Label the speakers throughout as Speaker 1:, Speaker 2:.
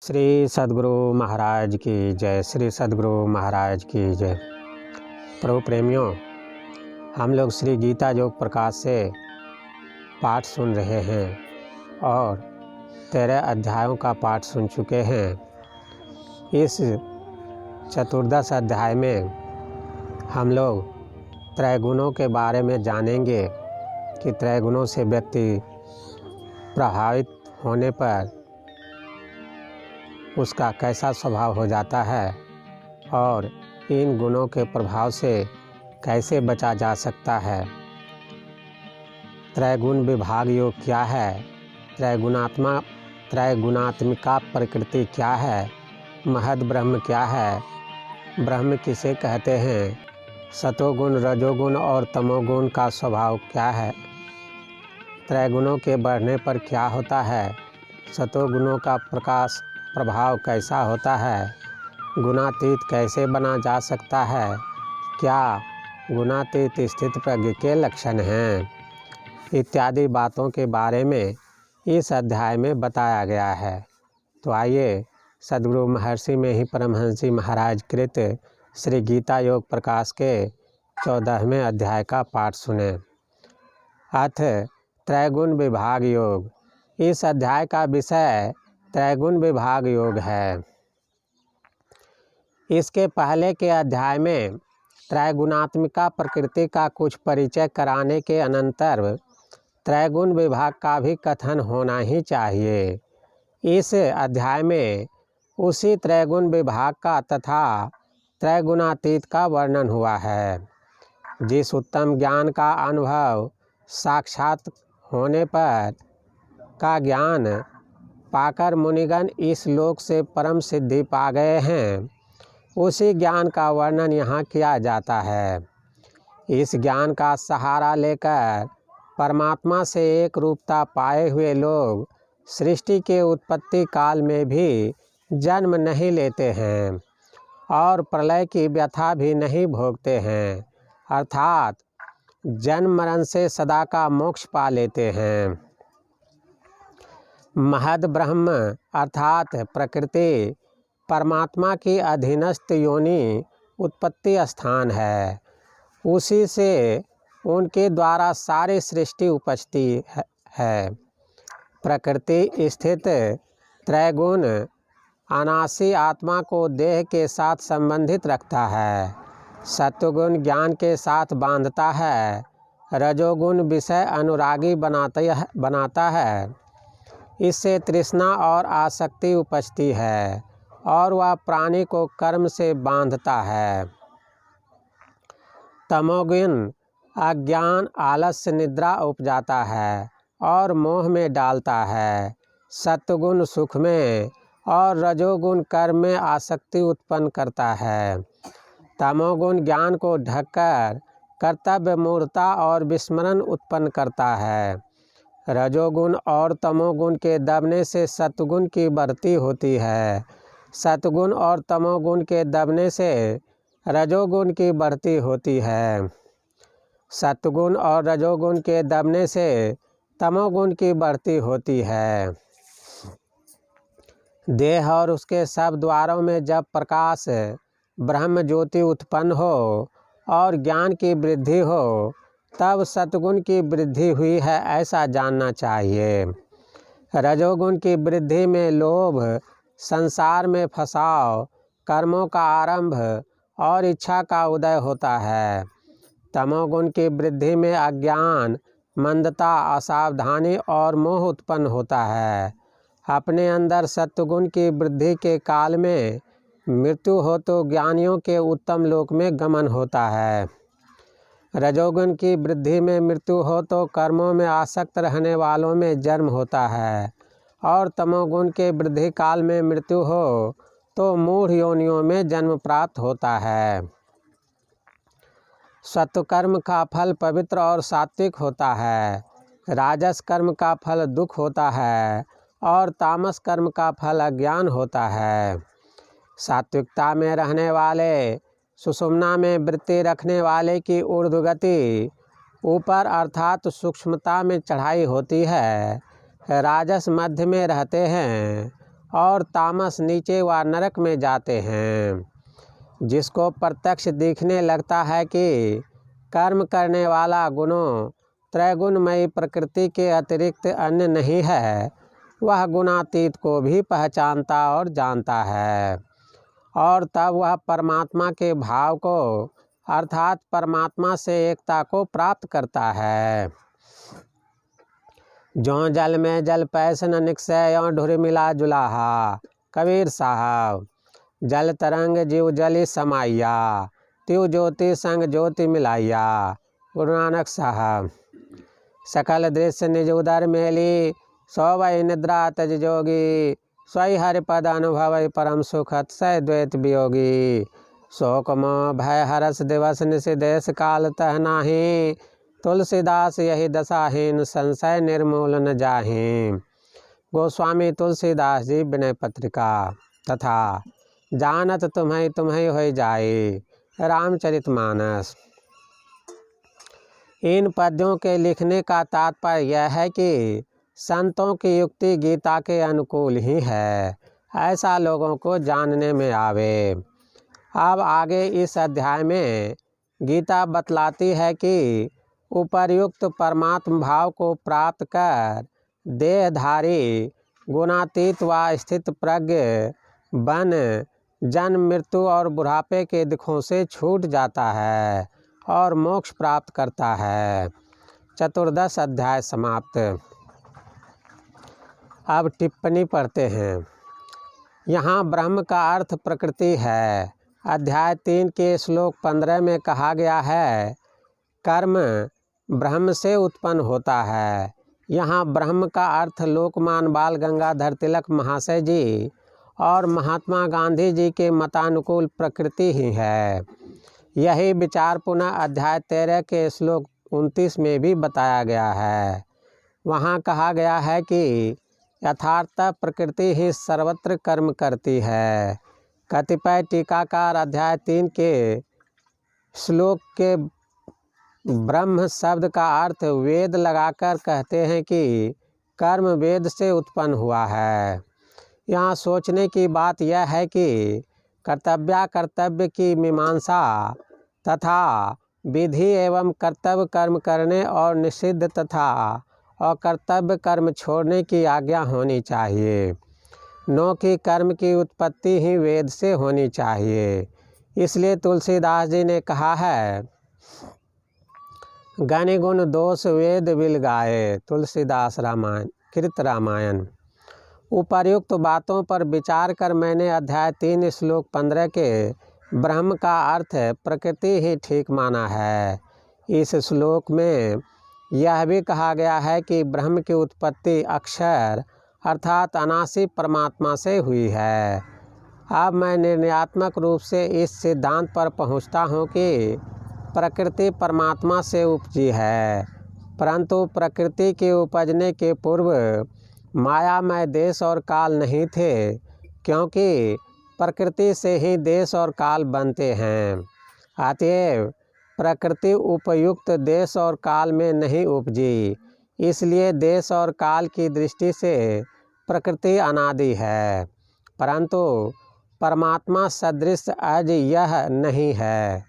Speaker 1: श्री सद्गुरु महाराज की जय। श्री सद्गुरु महाराज की जय। प्रभु प्रेमियों, हम लोग श्री गीता योग प्रकाश से पाठ सुन रहे हैं और 13 अध्यायों का पाठ सुन चुके हैं। इस चतुर्दश अध्याय में हम लोग त्रैगुणों के बारे में जानेंगे कि त्रैगुणों से व्यक्ति प्रभावित होने पर उसका कैसा स्वभाव हो जाता है और इन गुणों के प्रभाव से कैसे बचा जा सकता है। त्रैगुण विभाग योग क्या है, त्रैगुणात्मिका प्रकृति क्या है, महद ब्रह्म क्या है, ब्रह्म किसे कहते हैं, सतोगुण रजोगुण और तमोगुण का स्वभाव क्या है, त्रैगुणों के बढ़ने पर क्या होता है, सतोगुणों का प्रभाव कैसा होता है, गुणातीत कैसे बना जा सकता है, क्या गुणातीत स्थित प्रज्ञ के लक्षण हैं, इत्यादि बातों के बारे में इस अध्याय में बताया गया है। तो आइए सद्गुरु महर्षि में ही परमहंस जी महाराज कृत श्री गीता योग प्रकाश के 14वें अध्याय का पाठ सुने। अथ त्रैगुण विभाग योग। इस अध्याय का विषय त्रैगुण विभाग योग है। इसके पहले के अध्याय में त्रैगुणात्मिका प्रकृति का कुछ परिचय कराने के अनंतर त्रैगुण विभाग का भी कथन होना ही चाहिए। इस अध्याय में उसी त्रैगुण विभाग का तथा त्रैगुणातीत का वर्णन हुआ है। जिस उत्तम ज्ञान का अनुभव साक्षात होने पर का ज्ञान पाकर मुनिगण इस लोक से परम सिद्धि पा गए हैं, उसी ज्ञान का वर्णन यहाँ किया जाता है। इस ज्ञान का सहारा लेकर परमात्मा से एक रूपता पाए हुए लोग सृष्टि के उत्पत्ति काल में भी जन्म नहीं लेते हैं और प्रलय की व्यथा भी नहीं भोगते हैं, अर्थात जन्म मरण से सदा का मोक्ष पा लेते हैं। महद ब्रह्म अर्थात प्रकृति परमात्मा की अधीनस्थ योनि उत्पत्ति स्थान है। उसी से उनके द्वारा सारी सृष्टि उपजती है। प्रकृति स्थित त्रैगुण अनासी आत्मा को देह के साथ संबंधित रखता है। सत्वगुण ज्ञान के साथ बांधता है। रजोगुण विषय अनुरागी बनाता है। इससे तृष्णा और आसक्ति उपजती है और वह प्राणी को कर्म से बांधता है। तमोगुण अज्ञान आलस्य निद्रा उपजाता है और मोह में डालता है। सत्वगुण सुख में और रजोगुण कर्म में आसक्ति उत्पन्न करता है। तमोगुण ज्ञान को ढककर कर्तव्य मूर्खता और विस्मरण उत्पन्न करता है। रजोगुण और तमोगुण के दबने से सत्वगुण की बढ़ती होती है। सत्वगुण और तमोगुण के दबने से रजोगुण की बढ़ती होती है। सत्वगुण और रजोगुण के दबने से तमोगुण की बढ़ती होती है। देह और उसके सब द्वारों में जब प्रकाश ब्रह्म ज्योति उत्पन्न हो और ज्ञान की वृद्धि हो, तब सत्वगुण की वृद्धि हुई है ऐसा जानना चाहिए। रजोगुण की वृद्धि में लोभ, संसार में फंसाव, कर्मों का आरंभ और इच्छा का उदय होता है। तमोगुण की वृद्धि में अज्ञान, मंदता, असावधानी और मोह उत्पन्न होता है। अपने अंदर सत्वगुण की वृद्धि के काल में मृत्यु हो तो ज्ञानियों के उत्तम लोक में गमन होता है। रजोगुण की वृद्धि में मृत्यु हो तो कर्मों में आसक्त रहने वालों में जन्म होता है और तमोगुण के वृद्धि काल में मृत्यु हो तो मूढ़ योनियों में जन्म प्राप्त होता है। सत्वकर्म का फल पवित्र और सात्विक होता है। राजस कर्म का फल दुख होता है और तामस कर्म का फल अज्ञान होता है। सात्विकता में रहने वाले सुषुम्ना में वृत्ति रखने वाले की ऊर्ध्वगति ऊपर अर्थात सूक्ष्मता में चढ़ाई होती है। राजस मध्य में रहते हैं और तामस नीचे व नरक में जाते हैं। जिसको प्रत्यक्ष दिखने लगता है कि कर्म करने वाला गुणों त्रैगुणमयी प्रकृति के अतिरिक्त अन्य नहीं है, वह गुणातीत को भी पहचानता और जानता है, और तब वह परमात्मा के भाव को अर्थात परमात्मा से एकता को प्राप्त करता है। जो जल में जल पैस न निकसे यों ढुर मिला जुलाहा, कबीर साहब। जल तरंग जीव जली समाइया, त्यों ज्योति संग ज्योति मिलाइया, गुरु नानक साहब। सकल दृश्य निज उदर मेली, सोवै निद्रा तज जोगी, स्वई हरि पद अनुभव परम सुखत सै द्वैत वियोगी। शोक मोह भय हरस दिवस निश देश काल तह नाही, तुलसीदास यही दशाहीन संशय निर्मूलन जाहि। गोस्वामी तुलसीदास जी विनय पत्रिका। तथा जानत तुम्हें तुम्हें हो जाए, रामचरितमानस। इन पद्यों के लिखने का तात्पर्य यह है कि संतों की युक्ति गीता के अनुकूल ही है, ऐसा लोगों को जानने में आवे। अब आगे इस अध्याय में गीता बतलाती है कि उपर्युक्त परमात्म भाव को प्राप्त कर देहधारी गुणातीत व स्थित प्रज्ञ बन जन्म मृत्यु और बुढ़ापे के दुखों से छूट जाता है और मोक्ष प्राप्त करता है। 14 अध्याय समाप्त। अब टिप्पणी पढ़ते हैं। यहाँ ब्रह्म का अर्थ प्रकृति है। अध्याय 3 के श्लोक 15 में कहा गया है, कर्म ब्रह्म से उत्पन्न होता है। यहाँ ब्रह्म का अर्थ लोकमान बाल गंगाधर तिलक महाशय जी और महात्मा गांधी जी के मतानुकूल प्रकृति ही है। यही विचार पुनः अध्याय 13 के श्लोक 29 में भी बताया गया है। वहाँ कहा गया है कि यथार्थ प्रकृति ही सर्वत्र कर्म करती है। कतिपय टीकाकार अध्याय 3 के श्लोक के ब्रह्म शब्द का अर्थ वेद लगाकर कहते हैं कि कर्म वेद से उत्पन्न हुआ है। यहाँ सोचने की बात यह है कि कर्तव्य की मीमांसा तथा विधि एवं कर्तव्य कर्म करने और निषिद्ध तथा अकर्तव्य कर्म छोड़ने की आज्ञा होनी चाहिए। नो कि कर्म की उत्पत्ति ही वेद से होनी चाहिए। इसलिए तुलसीदास जी ने कहा है, गनि गुण दोष वेद बिल गाए, तुलसीदास रामायण कृत रामायण। उपर्युक्त बातों पर विचार कर मैंने अध्याय 3 श्लोक 15 के ब्रह्म का अर्थ प्रकृति ही ठीक माना है। इस श्लोक में यह भी कहा गया है कि ब्रह्म की उत्पत्ति अक्षर अर्थात अनासी परमात्मा से हुई है। अब मैं निर्णयात्मक रूप से इस सिद्धांत पर पहुंचता हूं कि प्रकृति परमात्मा से उपजी है, परंतु प्रकृति के उपजने के पूर्व मायामय देश और काल नहीं थे, क्योंकि प्रकृति से ही देश और काल बनते हैं। अतएव प्रकृति उपयुक्त देश और काल में नहीं उपजी, इसलिए देश और काल की दृष्टि से प्रकृति अनादि है, परंतु परमात्मा सदृश अज यह नहीं है।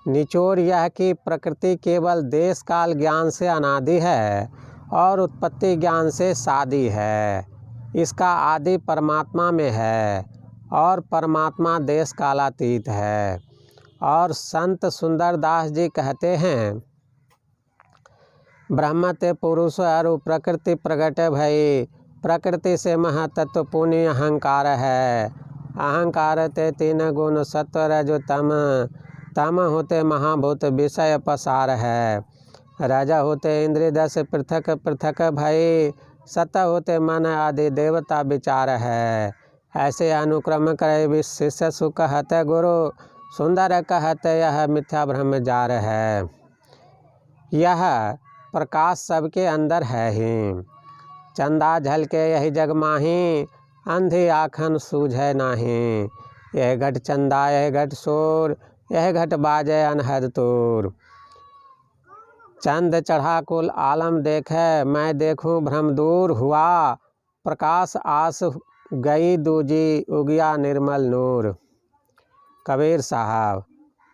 Speaker 1: निचोड़ यह कि प्रकृति केवल देश काल ज्ञान से अनादि है और उत्पत्ति ज्ञान से सादी है। इसका आदि परमात्मा में है और परमात्मा देश कालातीत है। और संत सुंदरदास जी कहते हैं, ब्रह्म ते पुरुष अरु प्रकृति प्रकट भई, प्रकृति से महतत्व पुण्य अहंकार है। अहंकार ते 3 गुण सत्व रजो तम, तम होते महाभूत विषय पसार है। राजा होते इंद्रिय 10 पृथक पृथक भई, सत होते मन आदि देवता विचार है। ऐसे अनुक्रम करे शिष्य सुख कहते गुरु, सुंदर कहते यह मिथ्या ब्रह्म जार है। यह प्रकाश सबके अंदर है ही, चंदा झलके यही जग माही, अंधी आखन सूझे नाही। यह घट चंदा यह घट शोर, यह घट बाजे अनहद तूर। चंद चढ़ा कुल आलम देखे, मैं देखूं भ्रम दूर हुआ। प्रकाश आस गई दूजी उगिया निर्मल नूर। कबीर साहब।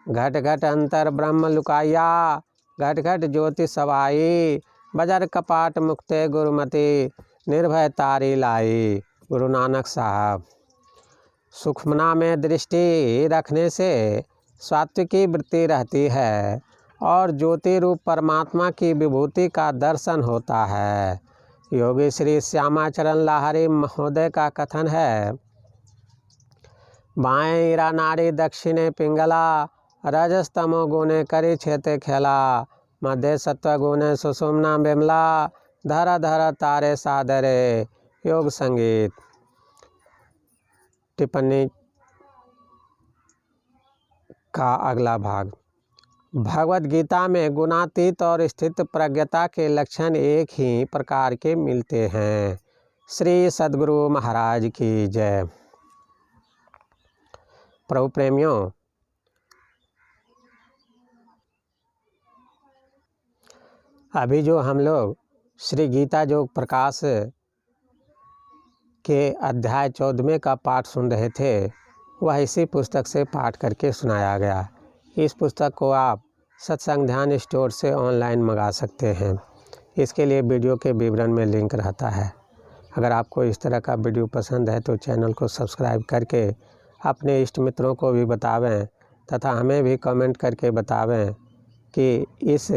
Speaker 1: घट घट अंतर ब्रह्म लुकाया, घट घट ज्योति सवाई, बजर कपाट मुक्ते गुरुमति, निर्भय तारी लाई। गुरु नानक साहब। सुखमना में दृष्टि रखने से सात्विकी वृत्ति रहती है और ज्योति रूप परमात्मा की विभूति का दर्शन होता है। योगी श्री श्यामाचरण लाहिरी महोदय का कथन है, बाएं ईरा नारी दक्षिणे पिंगला, रजस्तमो गुणे करी छेते खेला, मध्य सत्व गुणे सुषुम्ना बिमला, धर धर तारे सादरे। योग संगीत। टिप्पणी का अगला भाग। भगवद गीता में गुणातीत और स्थित प्रज्ञता के लक्षण एक ही प्रकार के मिलते हैं। श्री सद्गुरु महाराज की जय। प्रभु प्रेमियों, अभी जो हम लोग श्री गीता योग प्रकाश के अध्याय 14वें का पाठ सुन रहे थे, वह इसी पुस्तक से पाठ करके सुनाया गया। इस पुस्तक को आप सत्संग ध्यान स्टोर से ऑनलाइन मंगा सकते हैं। इसके लिए वीडियो के विवरण में लिंक रहता है। अगर आपको इस तरह का वीडियो पसंद है तो चैनल को सब्सक्राइब करके अपने इष्ट मित्रों को भी बतावें तथा हमें भी कमेंट करके बतावें कि इस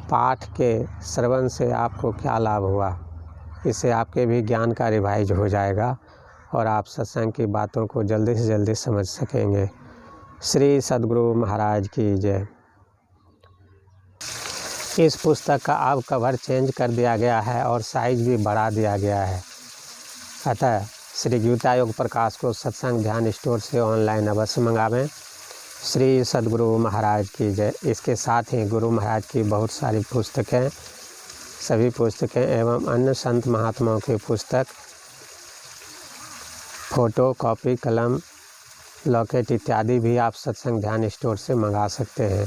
Speaker 1: पाठ के श्रवण से आपको क्या लाभ हुआ। इससे आपके भी ज्ञान का रिवाइज हो जाएगा और आप सत्संग की बातों को जल्दी से जल्दी समझ सकेंगे। श्री सद्गुरु महाराज की जय। इस पुस्तक का अब कवर चेंज कर दिया गया है और साइज भी बढ़ा दिया गया है। अतः श्री गीता योग प्रकाश को सत्संग ध्यान स्टोर से ऑनलाइन अवश्य मंगावें। श्री सद्गुरु महाराज की जय। इसके साथ ही गुरु महाराज की बहुत सारी पुस्तकें, सभी पुस्तकें एवं अन्य संत महात्माओं की पुस्तक, फोटो, कॉपी, कलम, लॉकेट इत्यादि भी आप सत्संग ध्यान स्टोर से मंगा सकते हैं।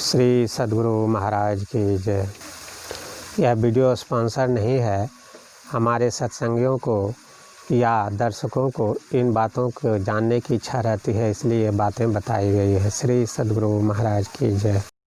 Speaker 1: श्री सद्गुरु महाराज की जय। यह वीडियो स्पॉन्सर नहीं है। हमारे सत्संगियों को या दर्शकों को इन बातों को जानने की इच्छा रहती है, इसलिए ये बातें बताई गई है। श्री सद्गुरु महाराज की जय।